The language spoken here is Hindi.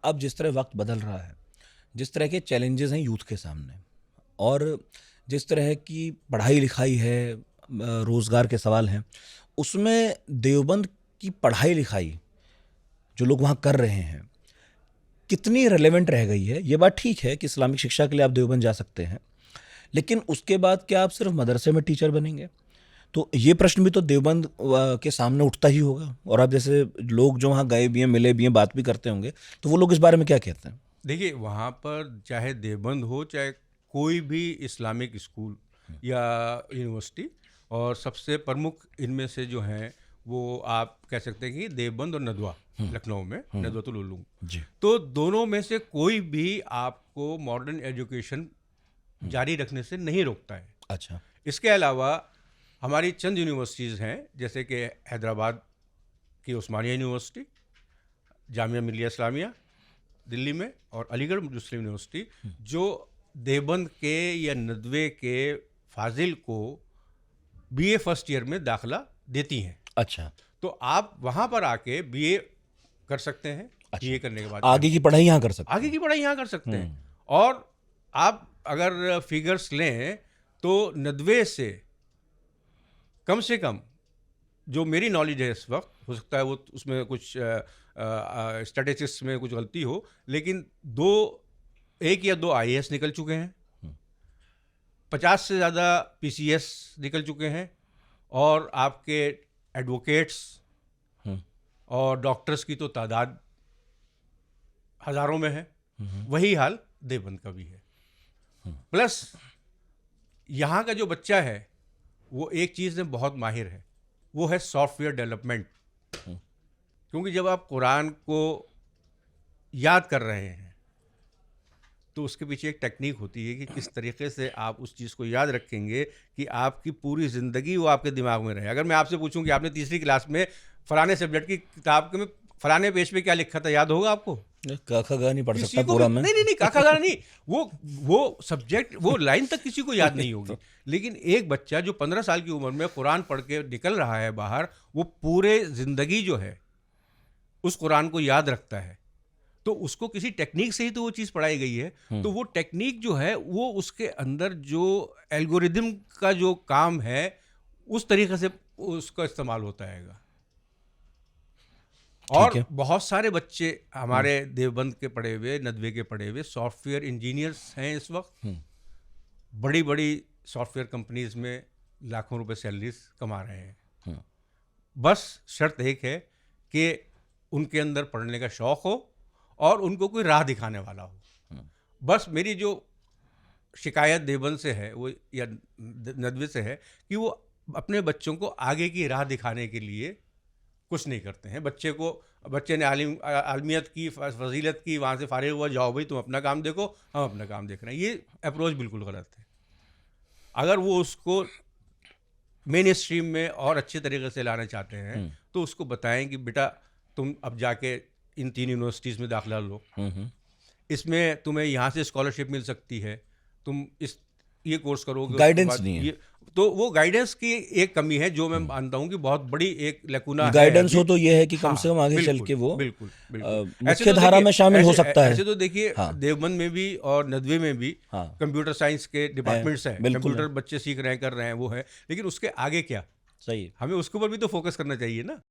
अब जिस तरह वक्त बदल रहा है, जिस तरह के चैलेंजेस हैं यूथ के सामने, और जिस तरह की पढ़ाई लिखाई है, रोज़गार के सवाल हैं, उसमें देवबंद की पढ़ाई लिखाई जो लोग वहाँ कर रहे हैं कितनी रेलेवेंट रह गई है। ये बात ठीक है कि इस्लामिक शिक्षा के लिए आप देवबंद जा सकते हैं, लेकिन उसके बाद क्या आप सिर्फ मदरसे में टीचर बनेंगे? तो ये प्रश्न भी तो देवबंद के सामने उठता ही होगा। और आप जैसे लोग जो वहाँ गए भी हैं, मिले भी हैं, बात भी करते होंगे, तो वो लोग इस बारे में क्या कहते हैं? देखिए, वहाँ पर चाहे देवबंद हो, चाहे कोई भी इस्लामिक स्कूल या यूनिवर्सिटी, और सबसे प्रमुख इनमें से जो हैं वो आप कह सकते हैं कि देवबंद और नदवा, लखनऊ में नदवतुल उलूम। जी। तो दोनों में से कोई भी आपको मॉडर्न एजुकेशन जारी रखने से नहीं रोकता है। अच्छा। इसके अलावा हमारी चंद यूनिवर्सिटीज़ हैं, जैसे कि हैदराबाद की उस्मानिया यूनिवर्सिटी, जामिया मिलिया इस्लामिया दिल्ली में, और अलीगढ़ मुस्लिम यूनिवर्सिटी, जो देवबंद के या नदवे के फाजिल को बीए फर्स्ट ईयर में दाखिला देती हैं। अच्छा। तो आप वहाँ पर आके बीए कर सकते हैं। अच्छा। बीए करने के बाद आगे की पढ़ाई यहाँ कर सकते आगे की पढ़ाई यहाँ कर सकते हैं। और आप अगर फिगर्स लें तो नदवे से कम जो मेरी नॉलेज है इस वक्त, हो सकता है वो उसमें कुछ स्टैटिस्टिक्स में कुछ गलती हो, लेकिन एक या दो आईएएस निकल चुके हैं, 50 से ज़्यादा पीसीएस निकल चुके हैं, और आपके एडवोकेट्स और डॉक्टर्स की तो तादाद हज़ारों में है। वही हाल देवबंद का भी है। प्लस यहाँ का जो बच्चा है वो एक चीज़ में बहुत माहिर है, वो है सॉफ्टवेयर डेवलपमेंट। क्योंकि जब आप कुरान को याद कर रहे हैं तो उसके पीछे एक टेक्निक होती है कि किस तरीके से आप उस चीज़ को याद रखेंगे कि आपकी पूरी ज़िंदगी वो आपके दिमाग में रहे। अगर मैं आपसे पूछूं कि आपने तीसरी क्लास में फलाने सब्जेक्ट की किताब में फलाने पेज पे क्या लिखा था, याद होगा आपको? काका गा नहीं पढ़ किसी सकता को पूरा भी मैं। नहीं, काका गाना नहीं, वो सब्जेक्ट, वो लाइन तक किसी को याद नहीं होगी। लेकिन एक बच्चा जो 15 साल की उम्र में कुरान पढ़ के निकल रहा है बाहर, वो पूरे ज़िंदगी जो है उस कुरान को याद रखता है। तो उसको किसी टेक्निक से ही तो वो चीज़ पढ़ाई गई है। तो वो टेक्निक जो है वो उसके अंदर जो एल्गोरिदम का जो काम है उस तरीके से उसका इस्तेमाल होता है। ठीक और है। बहुत सारे बच्चे हमारे देवबंद के पढ़े हुए, नदवे के पढ़े हुए सॉफ्टवेयर इंजीनियर्स हैं इस वक्त। बड़ी बड़ी सॉफ्टवेयर कंपनीज में लाखों रुपए सैलरीज कमा रहे हैं। बस शर्त एक है कि उनके अंदर पढ़ने का शौक़ हो और उनको कोई राह दिखाने वाला हो। बस मेरी जो शिकायत देवबंद से है वो, या नदवे से है, कि वो अपने बच्चों को आगे की राह दिखाने के लिए कुछ नहीं करते हैं। बच्चे ने आलमियत की, फजीलत की, वहाँ से फारिग हुआ, जाओ भाई तुम अपना काम देखो, हम अपना काम देख रहे हैं। ये अप्रोच बिल्कुल गलत है। अगर वो उसको मेन स्ट्रीम में और अच्छे तरीके से लाना चाहते हैं तो उसको बताएं कि बेटा तुम अब जाके इन 3 यूनिवर्सिटीज़ में दाखिला लो, इसमें तुम्हें यहाँ से स्कॉलरशिप मिल सकती है, तुम ये कोर्स करोगे। गाइडेंस नहीं है। तो वो गाइडेंस की एक कमी है जो मैं मानता हूँ कि बहुत बड़ी एक लैकुना है। गाइडेंस हो तो ये है कि कम हाँ, से कम आगे चल के वो बिल्कुल मुख्य धारा में शामिल हो सकता है। ऐसे तो देखिए, हाँ। देवबंद में भी और नदवे में भी हाँ। कंप्यूटर साइंस के डिपार्टमेंट्स हैं, बिल्कुल कंप्यूटर बच्चे सीख रहे हैं, कर रहे हैं, वो है। लेकिन उसके आगे क्या, सही है। हमें उसके ऊपर भी तो फोकस करना चाहिए ना।